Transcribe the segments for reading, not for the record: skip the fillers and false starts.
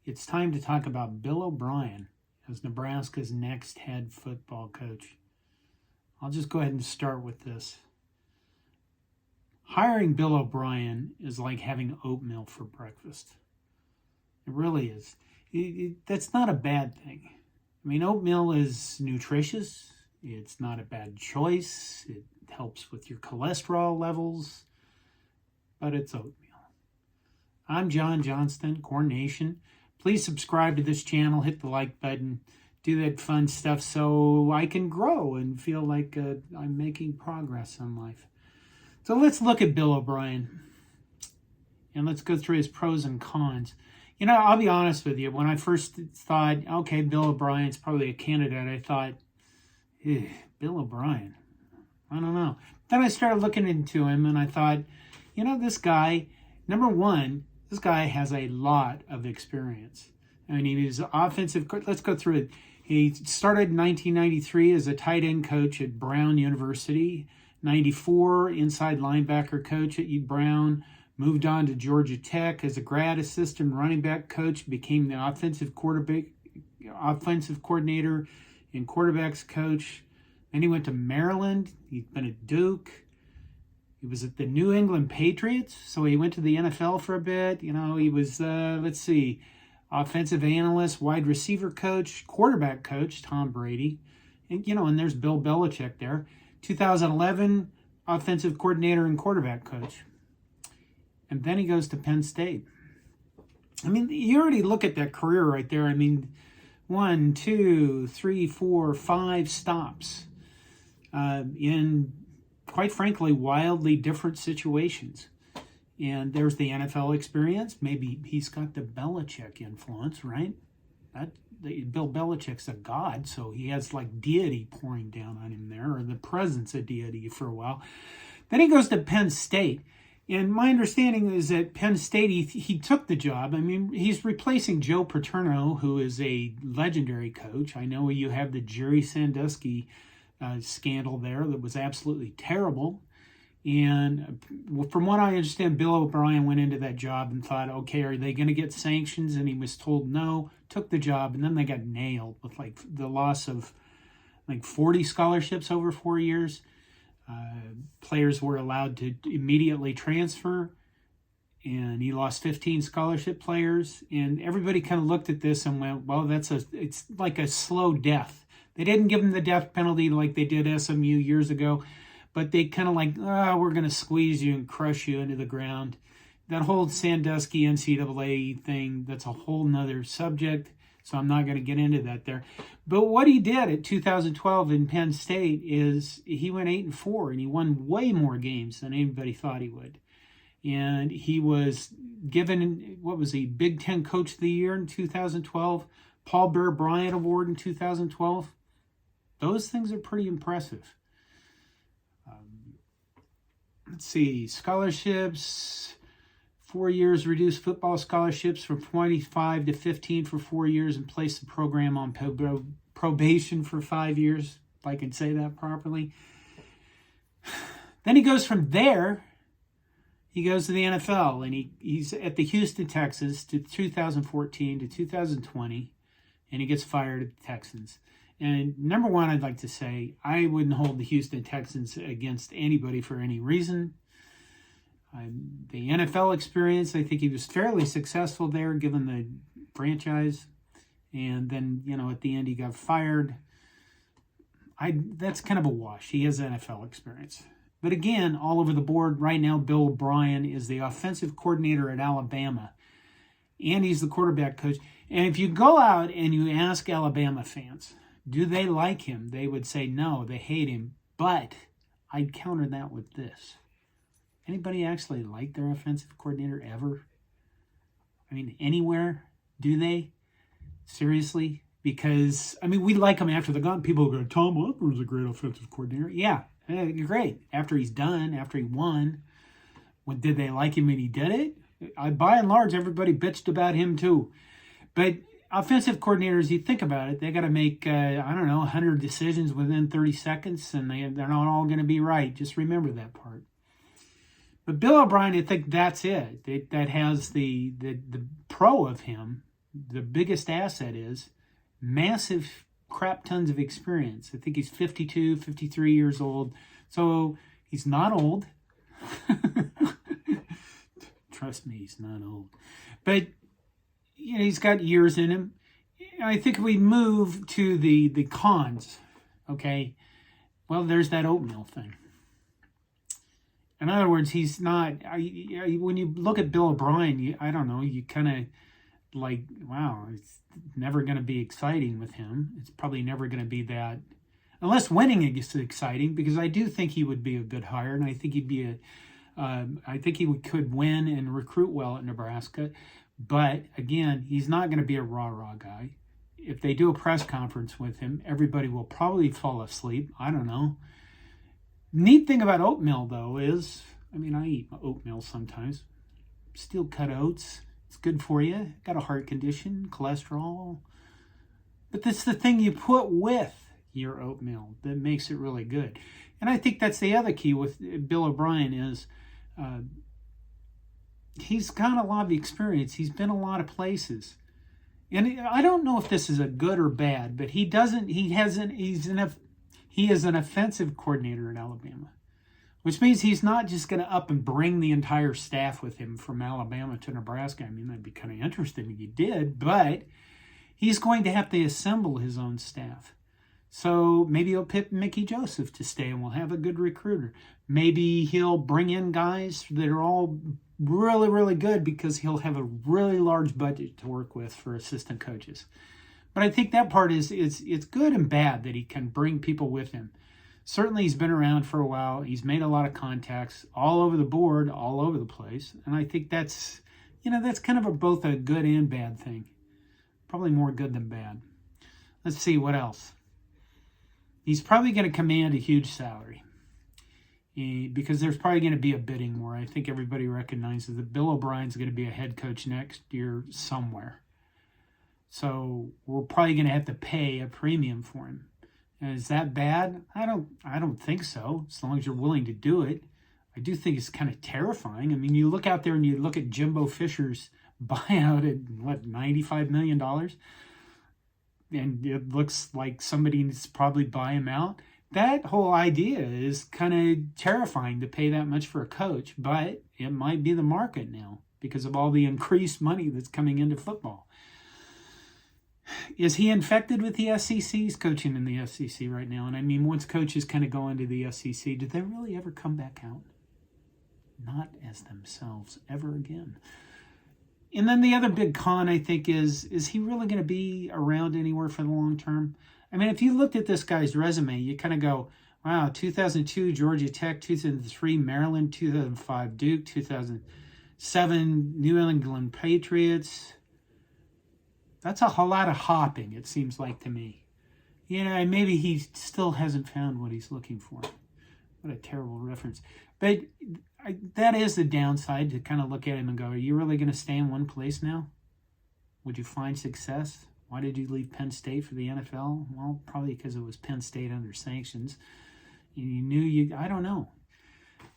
it's time to talk about Bill O'Brien as Nebraska's next head football coach. I'll just go ahead and start with this. Hiring Bill O'Brien is like having oatmeal for breakfast. It really is. That's not a bad thing. I mean, oatmeal is nutritious. It's not a bad choice. It helps with your cholesterol levels, but it's oatmeal. I'm John Johnston, CornNation. Please subscribe to this channel, hit the like button, do that fun stuff so I can grow and feel like I'm making progress in life. So let's look at Bill O'Brien and let's go through his pros and cons. You know, I'll be honest with you. When I first thought, okay, Bill O'Brien's probably a candidate, I thought, Bill O'Brien, I don't know. Then I started looking into him and I thought, you know, this guy, number one, this guy has a lot of experience. I mean, he was offensive. Let's go through it. He started in 1993 as a tight end coach at Brown University. 94, inside linebacker coach at Brown. Moved on to Georgia Tech as a grad assistant running back coach. Became the offensive coordinator and quarterbacks coach. Then he went to Maryland. He's been at Duke. He was at the New England Patriots, so he went to the NFL for a bit. You know, he was, offensive analyst, wide receiver coach, quarterback coach, Tom Brady. And, you know, and there's Bill Belichick there. 2011, offensive coordinator and quarterback coach. And then he goes to Penn State. I mean, you already look at that career right there. I mean, 1, 2, 3, 4, 5 stops in, quite frankly, wildly different situations. And there's the NFL experience. Maybe he's got the Belichick influence, right? Bill Belichick's a god, so he has like deity pouring down on him there, or the presence of deity for a while. Then he goes to Penn State. And my understanding is that Penn State, he took the job. I mean, he's replacing Joe Paterno, who is a legendary coach. I know you have the Jerry Sandusky scandal there that was absolutely terrible. And from what I understand, Bill O'Brien went into that job and thought, okay, are they going to get sanctions? And he was told no, took the job, and then they got nailed with like the loss of like 40 scholarships over 4 years. Players were allowed to immediately transfer, and he lost 15 scholarship players. And everybody kind of looked at this and went, well, it's like a slow death. They didn't give him the death penalty like they did SMU years ago, but they kind of like, we're going to squeeze you and crush you into the ground. That whole Sandusky NCAA thing, that's a whole nother subject, so I'm not going to get into that there. But what he did at 2012 in Penn State is he went 8-4, and he won way more games than anybody thought he would. And he was given, Big Ten Coach of the Year in 2012, Paul Bear Bryant Award in 2012. Those things are pretty impressive. Let's see, scholarships, 4 years, reduced football scholarships from 25 to 15 for 4 years, and placed the program on probation for 5 years, if I can say that properly. Then he goes from there, he goes to the NFL, and he's at the Houston Texans to 2014 to 2020, and he gets fired at the Texans. And number one, I'd like to say, I wouldn't hold the Houston Texans against anybody for any reason. The NFL experience, I think he was fairly successful there given the franchise. And then, you know, at the end he got fired. That's kind of a wash. He has NFL experience. But again, all over the board right now, Bill O'Brien is the offensive coordinator at Alabama. And he's the quarterback coach. And if you go out and you ask Alabama fans, do they like him? They would say no, they hate him. But I'd counter that with this. Anybody actually like their offensive coordinator ever? I mean, anywhere? Do they? Seriously? Because, I mean, we like him after they're gone. People go, Tom Osborne's a great offensive coordinator. Yeah, great. After he's done, after he won. Did they like him when he did it? By and large, everybody bitched about him too. But offensive coordinators, you think about it, they got to make, 100 decisions within 30 seconds, and they're not all going to be right. Just remember that part. But Bill O'Brien, I think that's it. That has the pro of him the biggest asset is massive crap tons of experience. I think he's 52, 53 years old. So he's not old. Trust me, he's not old. But he's got years in him. I think we move to the cons, okay? Well, there's that oatmeal thing. In other words, he's not, when you look at Bill O'Brien, I don't know, you kind of like, wow, it's never going to be exciting with him. It's probably never going to be that, unless winning is exciting, because I do think he would be a good hire, and I think he'd be I think he could win and recruit well at Nebraska. But again, he's not going to be a rah-rah guy. If they do a press conference with him, everybody will probably fall asleep. I don't know. Neat thing about oatmeal, though, is, I mean, I eat oatmeal sometimes. Steel cut oats. It's good for you. Got a heart condition, cholesterol. But that's the thing you put with your oatmeal that makes it really good. And I think that's the other key with Bill O'Brien is he's got a lot of experience. He's been a lot of places. And I don't know if this is a good or bad, but he is an offensive coordinator at Alabama, which means he's not just going to up and bring the entire staff with him from Alabama to Nebraska. I mean, that'd be kind of interesting if he did, but he's going to have to assemble his own staff. So maybe he'll pick Mickey Joseph to stay and we'll have a good recruiter. Maybe he'll bring in guys that are all really, really good because he'll have a really large budget to work with for assistant coaches. But I think that part is it's good and bad that he can bring people with him. Certainly he's been around for a while. He's made a lot of contacts all over the board, all over the place. And I think that's kind of both a good and bad thing. Probably more good than bad. Let's see, what else? He's probably going to command a huge salary because there's probably going to be a bidding war. I think everybody recognizes that Bill O'Brien's going to be a head coach next year somewhere. So we're probably going to have to pay a premium for him. And is that bad? I don't think so, as long as you're willing to do it. I do think it's kind of terrifying. I mean, you look out there and you look at Jimbo Fisher's buyout at, $95 million? And it looks like somebody needs to probably buy him out. That whole idea is kind of terrifying to pay that much for a coach, but it might be the market now because of all the increased money that's coming into football. Is he infected with the SEC? He's coaching in the SEC right now. And I mean, once coaches kind of go into the SEC, do they really ever come back out? Not as themselves ever again. And then the other big con, I think, is he really going to be around anywhere for the long term? I mean, if you looked at this guy's resume, you kind of go, wow, 2002, Georgia Tech, 2003, Maryland, 2005, Duke, 2007, New England Patriots. That's a whole lot of hopping, it seems like to me. And maybe he still hasn't found what he's looking for. What a terrible reference. But that is the downside, to kind of look at him and go, are you really going to stay in one place now? Would you find success? Why did you leave Penn State for the NFL? Well, probably because it was Penn State under sanctions. You knew I don't know.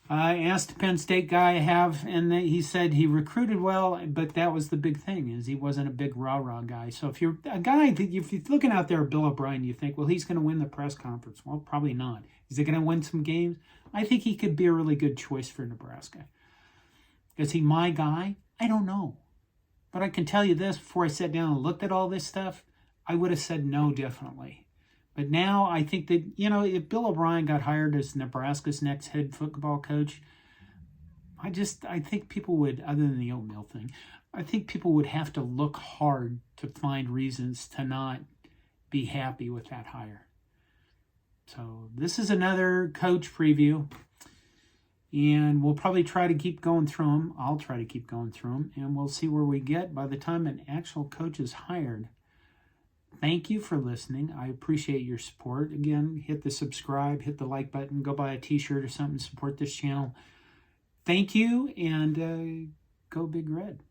I asked a Penn State guy and he said he recruited well, but that was the big thing, is he wasn't a big rah-rah guy. So if you're a guy, if you're looking out there at Bill O'Brien, you think, well, he's going to win the press conference. Well, probably not. Is he going to win some games? I think he could be a really good choice for Nebraska. Is he my guy? I don't know. But I can tell you this, before I sat down and looked at all this stuff, I would have said no, definitely. But now I think that, if Bill O'Brien got hired as Nebraska's next head football coach, I think people would, other than the oatmeal thing, I think people would have to look hard to find reasons to not be happy with that hire. So this is another coach preview, and we'll probably try to keep going through them. I'll try to keep going through them, and we'll see where we get by the time an actual coach is hired. Thank you for listening. I appreciate your support. Again, hit the subscribe, hit the like button, go buy a t-shirt or something, support this channel. Thank you, and go Big Red.